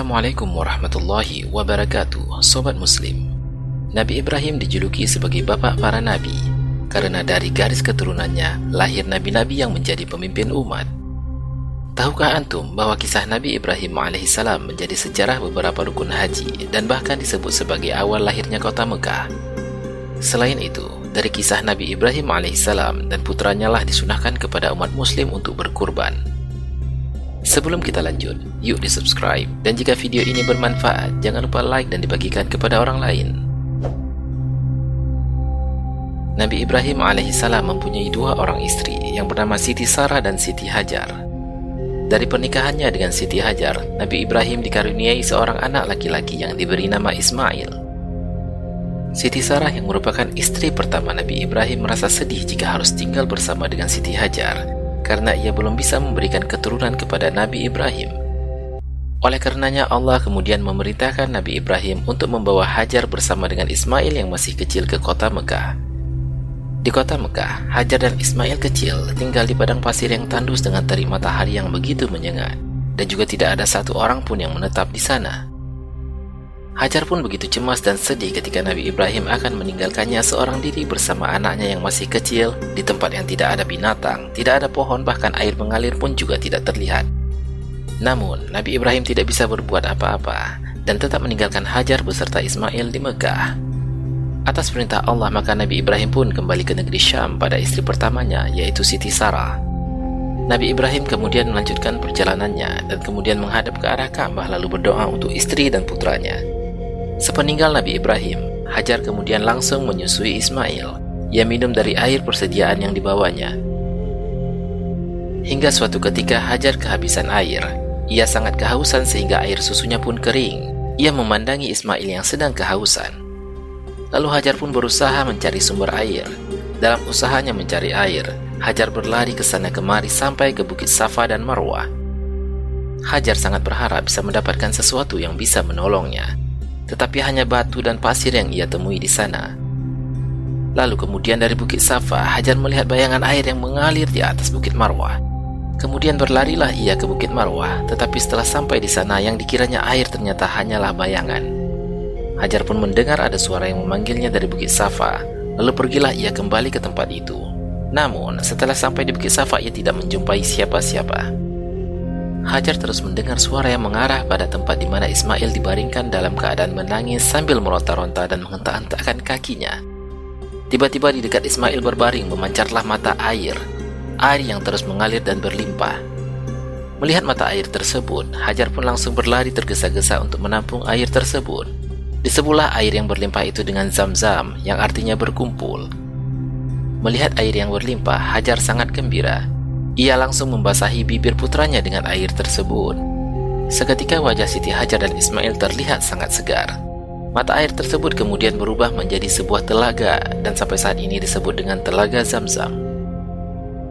Assalamualaikum warahmatullahi wabarakatuh, Sobat Muslim. Nabi Ibrahim dijuluki sebagai bapak para nabi karena dari garis keturunannya lahir nabi-nabi yang menjadi pemimpin umat. Tahukah antum bahwa kisah Nabi Ibrahim alaihissalam menjadi sejarah beberapa rukun haji dan bahkan disebut sebagai awal lahirnya kota Mekah? Selain itu, dari kisah Nabi Ibrahim alaihissalam dan putranya lah disunahkan kepada umat muslim untuk berkurban. Sebelum kita lanjut, yuk di subscribe, dan jika video ini bermanfaat, jangan lupa like dan dibagikan kepada orang lain. Nabi Ibrahim alaihissalam mempunyai dua orang istri yang bernama Siti Sarah dan Siti Hajar. Dari pernikahannya dengan Siti Hajar, Nabi Ibrahim dikaruniai seorang anak laki-laki yang diberi nama Ismail. Siti Sarah yang merupakan istri pertama Nabi Ibrahim merasa sedih jika harus tinggal bersama dengan Siti Hajar karena ia belum bisa memberikan keturunan kepada Nabi Ibrahim. Oleh karenanya Allah kemudian memerintahkan Nabi Ibrahim untuk membawa Hajar bersama dengan Ismail yang masih kecil ke kota Mekah. Di kota Mekah, Hajar dan Ismail kecil tinggal di padang pasir yang tandus dengan terik matahari yang begitu menyengat, dan juga tidak ada satu orang pun yang menetap di sana. Hajar pun begitu cemas dan sedih ketika Nabi Ibrahim akan meninggalkannya seorang diri bersama anaknya yang masih kecil di tempat yang tidak ada binatang, tidak ada pohon, bahkan air mengalir pun juga tidak terlihat. Namun, Nabi Ibrahim tidak bisa berbuat apa-apa dan tetap meninggalkan Hajar beserta Ismail di Mekah. Atas perintah Allah, maka Nabi Ibrahim pun kembali ke negeri Syam pada istri pertamanya, yaitu Siti Sarah. Nabi Ibrahim kemudian melanjutkan perjalanannya dan kemudian menghadap ke arah Ka'bah lalu berdoa untuk istri dan putranya. Sepeninggal Nabi Ibrahim, Hajar kemudian langsung menyusui Ismail. Ia minum dari air persediaan yang dibawanya. Hingga suatu ketika Hajar kehabisan air. Ia sangat kehausan sehingga air susunya pun kering. Ia memandangi Ismail yang sedang kehausan. Lalu Hajar pun berusaha mencari sumber air. Dalam usahanya mencari air, Hajar berlari ke sana kemari sampai ke Bukit Safa dan Marwah. Hajar sangat berharap bisa mendapatkan sesuatu yang bisa menolongnya. Tetapi hanya batu dan pasir yang ia temui di sana. Lalu kemudian dari Bukit Safa, Hajar melihat bayangan air yang mengalir di atas Bukit Marwah. Kemudian berlarilah ia ke Bukit Marwah, tetapi setelah sampai di sana yang dikiranya air ternyata hanyalah bayangan. Hajar pun mendengar ada suara yang memanggilnya dari Bukit Safa, lalu pergilah ia kembali ke tempat itu. Namun, setelah sampai di Bukit Safa, ia tidak menjumpai siapa-siapa. Hajar terus mendengar suara yang mengarah pada tempat di mana Ismail dibaringkan dalam keadaan menangis sambil meronta-ronta dan menghentak-hentakkan kakinya. Tiba-tiba di dekat Ismail berbaring memancarlah mata air yang terus mengalir dan berlimpah. Melihat mata air tersebut, Hajar pun langsung berlari tergesa-gesa untuk menampung air tersebut. Disebutlah air yang berlimpah itu dengan Zam-Zam, yang artinya berkumpul. Melihat air yang berlimpah, Hajar sangat gembira. Ia langsung membasahi bibir putranya dengan air tersebut. Seketika wajah Siti Hajar dan Ismail terlihat sangat segar. Mata air tersebut kemudian berubah menjadi sebuah telaga dan sampai saat ini disebut dengan Telaga Zam-Zam.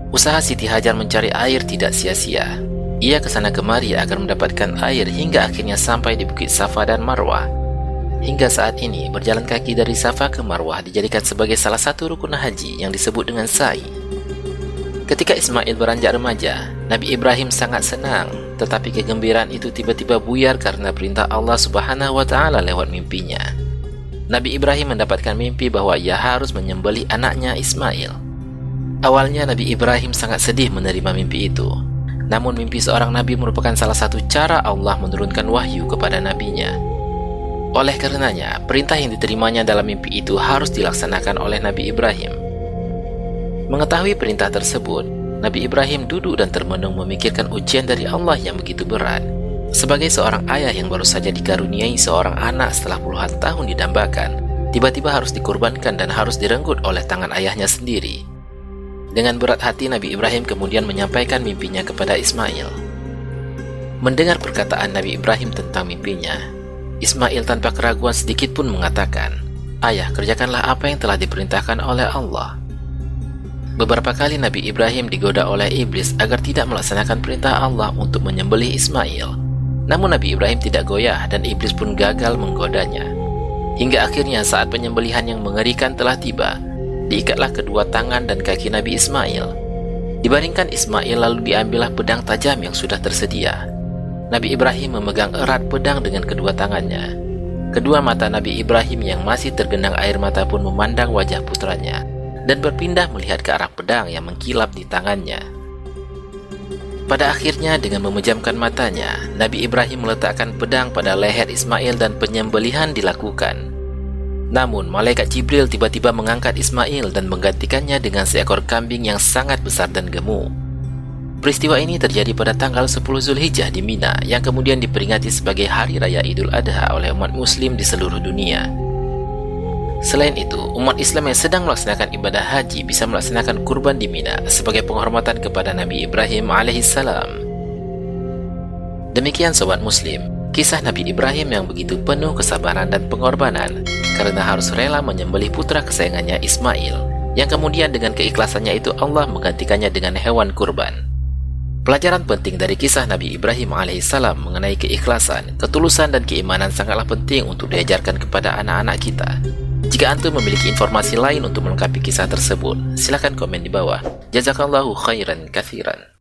Usaha Siti Hajar mencari air tidak sia-sia. Ia kesana kemari agar mendapatkan air hingga akhirnya sampai di Bukit Safa dan Marwah. Hingga saat ini, berjalan kaki dari Safa ke Marwah dijadikan sebagai salah satu rukun haji yang disebut dengan sa'i. Ketika Ismail beranjak remaja, Nabi Ibrahim sangat senang, tetapi kegembiraan itu tiba-tiba buyar karena perintah Allah Subhanahu wa Ta'ala lewat mimpinya. Nabi Ibrahim mendapatkan mimpi bahwa ia harus menyembelih anaknya Ismail. Awalnya Nabi Ibrahim sangat sedih menerima mimpi itu. Namun mimpi seorang nabi merupakan salah satu cara Allah menurunkan wahyu kepada nabinya. Oleh karenanya, perintah yang diterimanya dalam mimpi itu harus dilaksanakan oleh Nabi Ibrahim. Mengetahui perintah tersebut, Nabi Ibrahim duduk dan termenung memikirkan ujian dari Allah yang begitu berat. Sebagai seorang ayah yang baru saja dikaruniai seorang anak setelah puluhan tahun didambakan, tiba-tiba harus dikorbankan dan harus direnggut oleh tangan ayahnya sendiri. Dengan berat hati, Nabi Ibrahim kemudian menyampaikan mimpinya kepada Ismail. Mendengar perkataan Nabi Ibrahim tentang mimpinya, Ismail tanpa keraguan sedikit pun mengatakan, "Ayah, kerjakanlah apa yang telah diperintahkan oleh Allah." Beberapa kali Nabi Ibrahim digoda oleh iblis agar tidak melaksanakan perintah Allah untuk menyembelih Ismail. Namun Nabi Ibrahim tidak goyah dan iblis pun gagal menggodanya. Hingga akhirnya saat penyembelihan yang mengerikan telah tiba, diikatlah kedua tangan dan kaki Nabi Ismail. Dibaringkan Ismail lalu diambillah pedang tajam yang sudah tersedia. Nabi Ibrahim memegang erat pedang dengan kedua tangannya. Kedua mata Nabi Ibrahim yang masih tergenang air mata pun memandang wajah putranya dan berpindah melihat ke arah pedang yang mengkilap di tangannya. Pada akhirnya dengan memejamkan matanya, Nabi Ibrahim meletakkan pedang pada leher Ismail dan penyembelihan dilakukan. Namun, malaikat Jibril tiba-tiba mengangkat Ismail dan menggantikannya dengan seekor kambing yang sangat besar dan gemuk. Peristiwa ini terjadi pada tanggal 10 Zulhijjah di Mina yang kemudian diperingati sebagai Hari Raya Idul Adha oleh umat muslim di seluruh dunia. Selain itu, umat Islam yang sedang melaksanakan ibadah haji bisa melaksanakan kurban di Mina sebagai penghormatan kepada Nabi Ibrahim alaihissalam. Demikian sobat muslim, kisah Nabi Ibrahim yang begitu penuh kesabaran dan pengorbanan karena harus rela menyembelih putra kesayangannya Ismail, yang kemudian dengan keikhlasannya itu Allah menggantikannya dengan hewan kurban. Pelajaran penting dari kisah Nabi Ibrahim alaihissalam mengenai keikhlasan, ketulusan dan keimanan sangatlah penting untuk diajarkan kepada anak-anak kita. Jika antum memiliki informasi lain untuk melengkapi kisah tersebut, silakan komen di bawah. Jazakallahu khairan katsiran.